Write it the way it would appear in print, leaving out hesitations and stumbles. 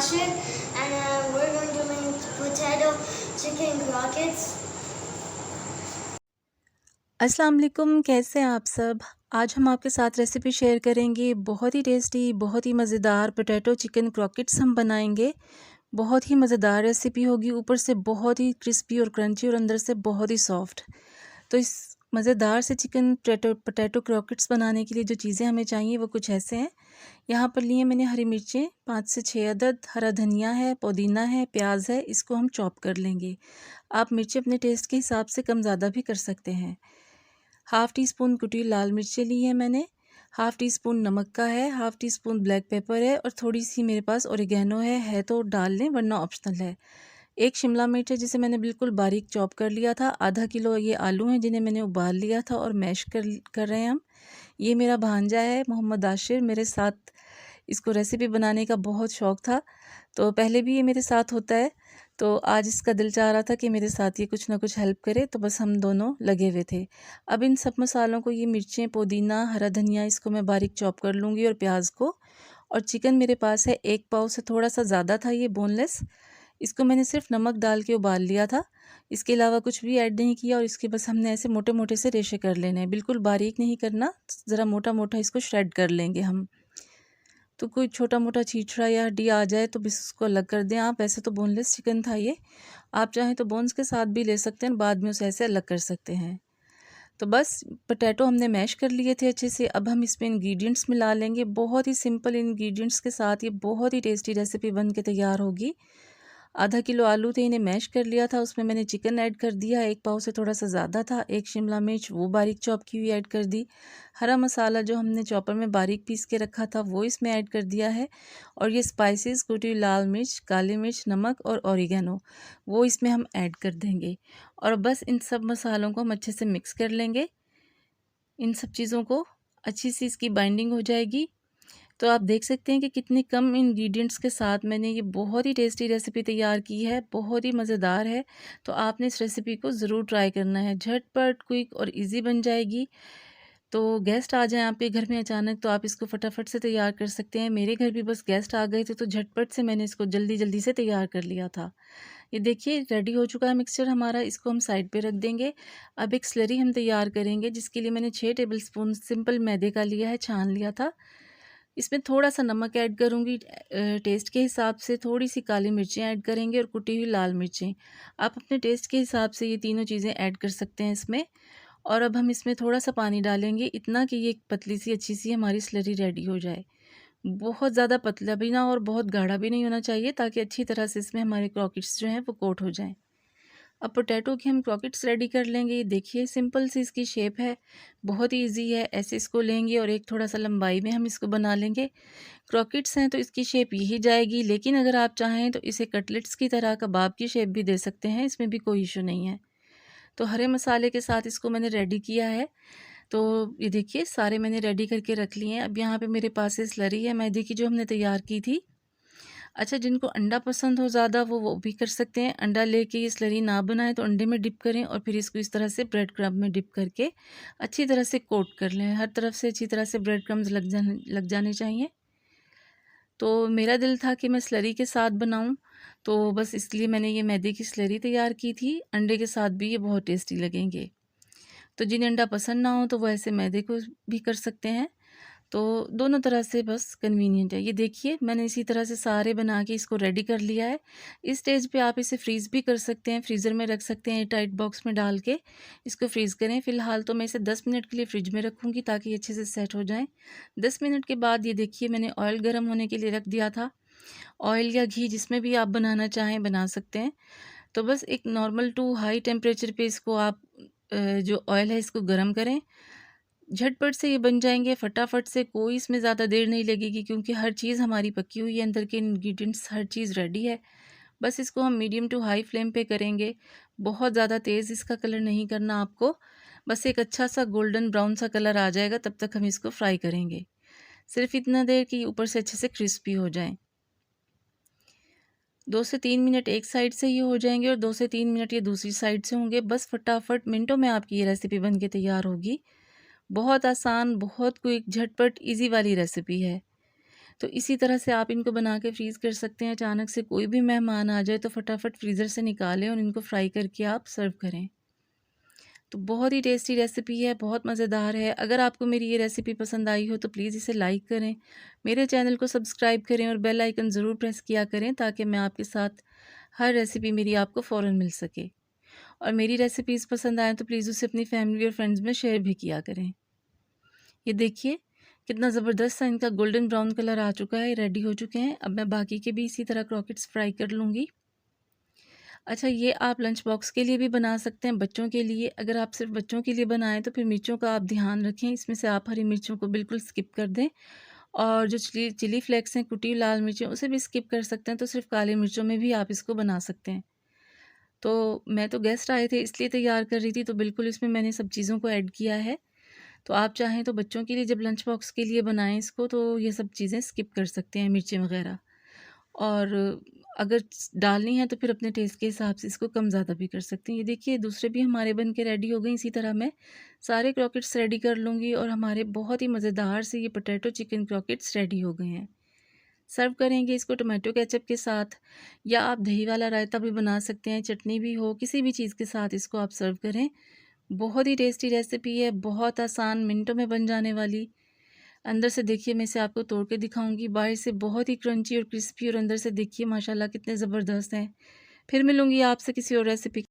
Ashir, and we're going to make potato chicken croquettes. अस्सलाम वालेकुम, कैसे हैं आप सब। आज हम आपके साथ रेसिपी शेयर करेंगे। बहुत ही टेस्टी, बहुत ही मज़ेदार पोटैटो चिकन क्रॉकेट्स हम बनाएंगे। बहुत ही मज़ेदार रेसिपी होगी, ऊपर से बहुत ही क्रिस्पी और क्रंची और अंदर से बहुत ही सॉफ्ट। तो इस मज़ेदार से चिकन पोटैटो क्रॉकेट्स बनाने के लिए जो चीज़ें हमें चाहिए वो कुछ ऐसे हैं। यहाँ पर लिए मैंने हरी मिर्चें 5 से 6 अदद, हरा धनिया है, पुदीना है, प्याज है। इसको हम चॉप कर लेंगे। आप मिर्चें अपने टेस्ट के हिसाब से कम ज़्यादा भी कर सकते हैं। हाफ़ टी स्पून कुटी हुई लाल मिर्चें ली है मैंने, हाफ़ टी स्पून नमक का है, half tea spoon black pepper है और थोड़ी सी मेरे पास ओरिगेनो है तो डाल लें वरना ऑप्शनल है। एक शिमला मिर्च है जिसे मैंने बिल्कुल बारीक चॉप कर लिया था। आधा किलो ये आलू हैं जिन्हें मैंने उबाल लिया था और मैश कर रहे हैं हम। ये मेरा भांजा है मोहम्मद आशिर, मेरे साथ इसको रेसिपी बनाने का बहुत शौक़ था, तो पहले भी ये मेरे साथ होता है। तो आज इसका दिल चाह रहा था कि मेरे साथ ये कुछ ना कुछ हेल्प करे, तो बस हम दोनों लगे हुए थे। अब इन सब मसालों को, ये मिर्चें, पुदीना, हरा धनिया, इसको मैं बारीक चॉप कर लूँगी और प्याज को। और चिकन मेरे पास है 1 पाव से थोड़ा सा ज़्यादा था ये बोनलेस। इसको मैंने सिर्फ नमक डाल के उबाल लिया था, इसके अलावा कुछ भी ऐड नहीं किया। और इसके बस हमने ऐसे मोटे मोटे से रेशे कर लेने हैं, बिल्कुल बारीक नहीं करना, ज़रा मोटा मोटा इसको श्रेड कर लेंगे हम। तो कोई छोटा मोटा छींछड़ा या हड्डी आ जाए तो बस उसको अलग कर दें आप। वैसे तो बोनलेस चिकन था ये, आप चाहें तो बोन्स के साथ भी ले सकते हैं, बाद में उसे ऐसे अलग कर सकते हैं। तो बस पोटैटो हमने मैश कर लिए थे अच्छे से। अब हम इसमें इंग्रेडिएंट्स मिला लेंगे। बहुत ही सिंपल इंग्रेडिएंट्स के साथ ये बहुत ही टेस्टी रेसिपी बन के तैयार होगी। आधा किलो आलू थे, इन्हें मैश कर लिया था, उसमें मैंने चिकन ऐड कर दिया, 1 पाव से थोड़ा सा ज़्यादा था। एक शिमला मिर्च वो बारीक चॉप की हुई ऐड कर दी। हरा मसाला जो हमने चॉपर में बारीक पीस के रखा था वो इसमें ऐड कर दिया है। और ये स्पाइसेस, कुटी हुई लाल मिर्च, काली मिर्च, नमक और ओरिगेनो वो इसमें हम ऐड कर देंगे। और बस इन सब मसालों को हम अच्छे से मिक्स कर लेंगे। इन सब चीज़ों को अच्छी सी इसकी बाइंडिंग हो जाएगी। तो आप देख सकते हैं कि कितने कम इंग्रेडिएंट्स के साथ मैंने ये बहुत ही टेस्टी रेसिपी तैयार की है, बहुत ही मज़ेदार है। तो आपने इस रेसिपी को ज़रूर ट्राई करना है, झटपट, क्विक और इजी बन जाएगी। तो गेस्ट आ जाएँ आपके घर में अचानक तो आप इसको फटाफट से तैयार कर सकते हैं। मेरे घर भी बस गेस्ट आ गए थे तो झटपट से मैंने इसको जल्दी-जल्दी से तैयार कर लिया था। ये देखिए रेडी हो चुका है मिक्सचर हमारा, इसको हम साइड पे रख देंगे। अब एक स्लरी हम तैयार करेंगे, जिसके लिए मैंने 6 टेबलस्पून सिंपल मैदे का लिया है, छान लिया था। इसमें थोड़ा-सा नमक ऐड करूँगी टेस्ट के हिसाब से, थोड़ी-सी काली मिर्चें ऐड करेंगे और कुटी हुई लाल मिर्चें। आप अपने टेस्ट के हिसाब से ये तीनों चीज़ें ऐड कर सकते हैं इसमें। और अब हम इसमें थोड़ा-सा पानी डालेंगे, इतना कि ये एक पतली-सी अच्छी-सी हमारी स्लरी रेडी हो जाए। बहुत ज़्यादा पतला भी ना और बहुत गाढ़ा भी नहीं होना चाहिए, ताकि अच्छी तरह से इसमें हमारे क्रॉकेट्स जो हैं वो कोट हो जाएँ। अब पोटैटो की हम क्रॉकेट्स रेडी कर लेंगे। ये देखिए सिंपल सी इसकी शेप है, बहुत ही ईज़ी है। ऐसे इसको लेंगे और एक थोड़ा-सा लंबाई में हम इसको बना लेंगे। क्रॉकेट्स हैं तो इसकी शेप यही जाएगी, लेकिन अगर आप चाहें तो इसे कटलेट्स की तरह कबाब की शेप भी दे सकते हैं, इसमें भी कोई इशू नहीं है। तो हरे मसाले के साथ इसको मैंने रेडी किया है। तो ये देखिए सारे मैंने रेडी करके रख लिए हैं। अब यहाँ पे मेरे पास ये स्लरी है मैदे की जो हमने तैयार की थी। अच्छा, जिनको अंडा पसंद हो ज़्यादा वो भी कर सकते हैं। अंडा लेके ये स्लरी ना बनाएं तो अंडे में डिप करें और फिर इसको इस तरह से ब्रेड क्रम्ब में डिप करके अच्छी तरह से कोट कर लें। हर तरफ से अच्छी तरह से ब्रेड क्रम्ब्स लग जाने चाहिए। तो मेरा दिल था कि मैं स्लरी के साथ बनाऊं, तो बस इसलिए मैंने ये मैदे की स्लरी तैयार की थी। अंडे के साथ भी ये बहुत टेस्टी लगेंगे। तो जिन्हें अंडा पसंद ना हो तो वो ऐसे मैदे को भी कर सकते हैं। तो दोनों तरह से बस कन्वीनियंट है। ये देखिए मैंने इसी तरह से सारे बना के इसको रेडी कर लिया है। इस स्टेज पे आप इसे फ्रीज़ भी कर सकते हैं, फ्रीज़र में रख सकते हैं, टाइट बॉक्स में डाल के इसको फ्रीज़ करें। फ़िलहाल तो मैं इसे 10 मिनट के लिए फ्रिज में रखूँगी ताकि ये अच्छे से सेट हो जाएँ। 10 मिनट के बाद ये देखिए मैंने ऑयल गर्म होने के लिए रख दिया था। ऑयल या घी जिसमें भी आप बनाना चाहें बना सकते हैं। तो बस एक नॉर्मल टू हाई टेम्परेचर पे इसको आप जो ऑयल है इसको गरम करें। झटपट से ये बन जाएँगे, फटाफट से, कोई इसमें ज़्यादा देर नहीं लगेगी क्योंकि हर चीज़ हमारी पकी हुई है, अंदर के इंग्रीडिएंट्स हर चीज़ रेडी है। बस इसको हम मीडियम टू हाई फ्लेम पे करेंगे। बहुत ज़्यादा तेज़ इसका कलर नहीं करना आपको, बस एक अच्छा-सा गोल्डन ब्राउन सा कलर आ जाएगा तब तक हम इसको फ्राई करेंगे। सिर्फ़ इतना देर कि ऊपर से अच्छे से क्रिस्पी हो जाएँ। 2 से 3 मिनट एक साइड से ये हो जाएँगे और 2 से 3 मिनट ये दूसरी साइड से होंगे। बस फटाफट मिनटों में आपकी ये रेसिपी बन के तैयार होगी। बहुत आसान, बहुत क्विक, झटपट, ईज़ी वाली रेसिपी है। तो इसी तरह से आप इनको बना के फ्रीज़ कर सकते हैं। अचानक से कोई भी मेहमान आ जाए तो फटाफट फ्रीज़र से निकालें और इनको फ्राई करके आप सर्व करें। तो बहुत ही टेस्टी रेसिपी है, बहुत मज़ेदार है। अगर आपको मेरी ये रेसिपी पसंद आई हो तो प्लीज़ इसे लाइक करें, मेरे चैनल को सब्सक्राइब करें और बेल आइकन ज़रूर प्रेस किया करें ताकि मैं आपके साथ हर रेसिपी मेरी आपको फ़ौरन मिल सके। और मेरी रेसिपीज़ पसंद आएँ तो प्लीज़ उसे अपनी फैमिली और फ्रेंड्स में शेयर भी किया करें। ये देखिए कितना ज़बरदस्त सा इनका गोल्डन ब्राउन कलर आ चुका है, रेडी हो चुके हैं। अब मैं बाकी के भी इसी तरह क्रॉकेट्स फ्राई कर लूँगी। अच्छा, ये आप लंच बॉक्स के लिए भी बना सकते हैं, बच्चों के लिए। अगर आप सिर्फ बच्चों के लिए बनाएं तो फिर मिर्चों का आप ध्यान रखें, इसमें से आप हरी मिर्चों को बिल्कुल स्किप कर दें और जो चिली चिली फ्लेक्स हैं, कुटी हुई लाल मिर्चें, उसे भी स्किप कर सकते हैं। तो सिर्फ काली मिर्चों में भी आप इसको बना सकते हैं। तो मैं तो गेस्ट आए थे इसलिए तैयार कर रही थी, तो बिल्कुल इसमें मैंने सब चीज़ों को ऐड किया है। तो आप चाहें तो बच्चों के लिए जब लंच बॉक्स के लिए बनाएं इसको तो ये सब चीज़ें स्किप कर सकते हैं, मिर्चें वगैरह। और अगर डालनी है तो फिर अपने टेस्ट के हिसाब से इसको कम ज़्यादा भी कर सकते हैं। ये देखिए दूसरे भी हमारे बन के रेडी हो गए। इसी तरह मैं सारे क्रॉकेट्स रेडी कर लूँगी और हमारे बहुत ही मज़ेदार से ये पोटैटो चिकन क्रॉकेट्स रेडी हो गए हैं। सर्व करेंगे इसको टोमेटो केचप के साथ या आप दही वाला रायता भी बना सकते हैं, चटनी भी हो, किसी भी चीज़ के साथ इसको आप सर्व करें। बहुत ही टेस्टी रेसिपी है, बहुत आसान, मिनटों में बन जाने वाली। अंदर से देखिए मैं इसे आपको तोड़ के दिखाऊंगी। बाहर से बहुत ही क्रंची और क्रिस्पी और अंदर से देखिए माशाल्लाह कितने ज़बरदस्त हैं। फिर मिलूंगी आपसे किसी और रेसिपी